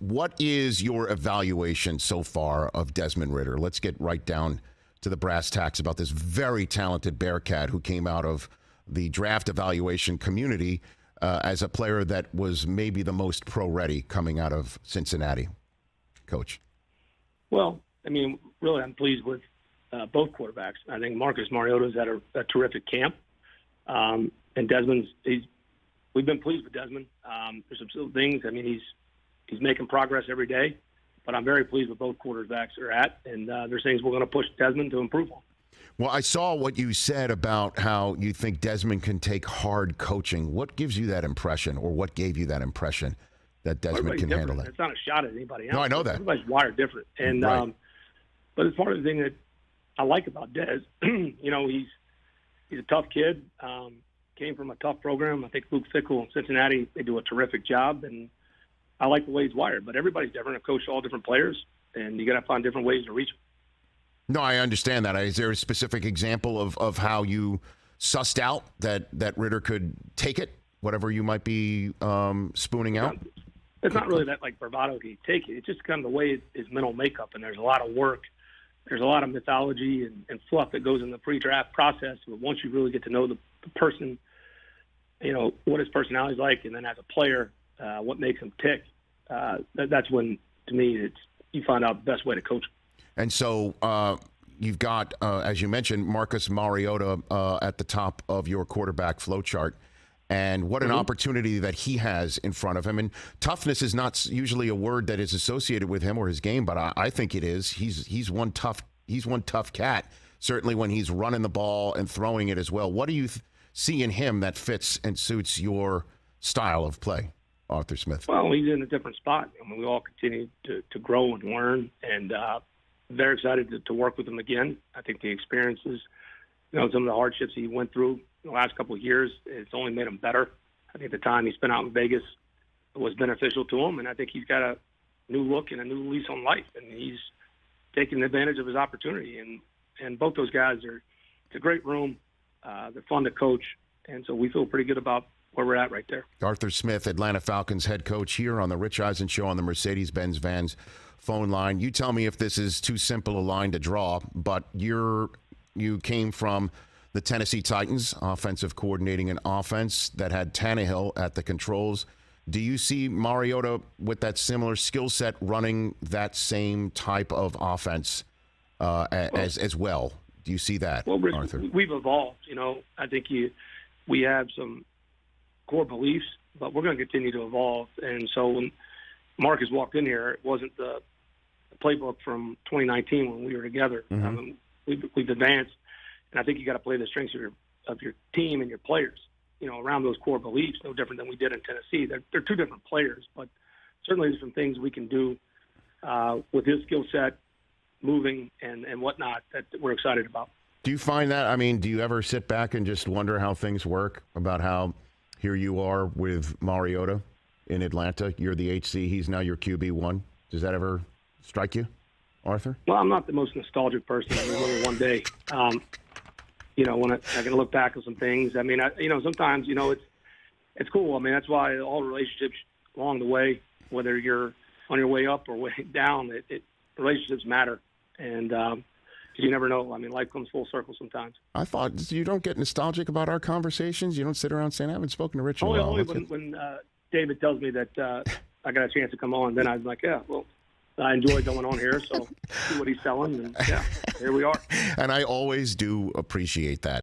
what is your evaluation so far of Desmond Ridder? Let's get right down to the brass tacks about this very talented Bearcat who came out of the draft evaluation community as a player that was maybe the most pro-ready coming out of Cincinnati. Coach. Well, I mean, really, I'm pleased with both quarterbacks. I think Marcus Mariota's had a terrific camp. And Desmond's, we've been pleased with Desmond. There's some things, I mean, he's making progress every day, but I'm very pleased with both quarterbacks they're at. And there's things we're going to push Desmond to improve on. Well, I saw what you said about how you think Desmond can take hard coaching. What gives you that impression, or what gave you that impression that Desmond can handle that? It's not a shot at anybody else. No, I know that. Everybody's wired different. And right. but it's part of the thing that I like about Des. You know, he's a tough kid. Came from a tough program. I think Luke Fickell and Cincinnati, they do a terrific job, and I like the way he's wired. But everybody's different. I've coached all different players, and you got to find different ways to reach them. No, I understand that. Is there a specific example of how you sussed out that Ridder could take it, whatever you might be spooning out? It's not really that like bravado he take it. It's just kind of the way his mental makeup, and there's a lot of work. There's a lot of mythology and fluff that goes in the pre-draft process. But once you really get to know the person, you know, what his personality is like, and then as a player, what makes him tick, that's when, to me, you find out the best way to coach him. And so you've got, as you mentioned, Marcus Mariota at the top of your quarterback flow chart. And what an opportunity that he has in front of him. And toughness is not usually a word that is associated with him or his game, but I think it is. He's one tough cat, certainly when he's running the ball and throwing it as well. What do you see in him that fits and suits your style of play, Arthur Smith? Well, he's in a different spot. I mean, we all continue to grow and learn, and very excited to work with him again. I think the experiences, you know, some of the hardships he went through in the last couple of years, it's only made him better. I think the time he spent out in Vegas was beneficial to him, and I think he's got a new look and a new lease on life, and he's taking advantage of his opportunity. And both those guys it's a great room. They're fun to coach, and so we feel pretty good about where we're at right there. Arthur Smith, Atlanta Falcons head coach, here on the Rich Eisen Show on the Mercedes-Benz Vans phone line. You tell me if this is too simple a line to draw, but you came from the Tennessee Titans, offensive coordinating an offense that had Tannehill at the controls. Do you see Mariota with that similar skill set running that same type of offense as well? Do you see that, well, Rich, Arthur? We've evolved. You know, I think we have some core beliefs, but we're going to continue to evolve. And so when Marcus walked in here, it wasn't the playbook from 2019 when we were together. We've advanced, and I think you got to play the strengths of your team and your players, you know, around those core beliefs. No different than we did in Tennessee. They're two different players, but certainly there's some things we can do with his skill set, moving and whatnot, that we're excited about. Do you find that? I mean, do you ever sit back and just wonder how things work, about how here you are with Mariota in Atlanta? You're the HC. He's now your QB1. Does that ever strike you, Arthur? Well, I'm not the most nostalgic person. I mean, only one day. You know, when I can look back on some things. I mean, sometimes, you know, it's cool. I mean, that's why all relationships along the way, whether you're on your way up or way down, relationships matter. And you never know. I mean, life comes full circle sometimes. I thought you don't get nostalgic about our conversations. You don't sit around saying, I haven't spoken to Rich in a while. Only when David tells me that I got a chance to come on, then I'm like, yeah, well, I enjoy going on here, so see what he's selling, and yeah, here we are. And I always do appreciate that.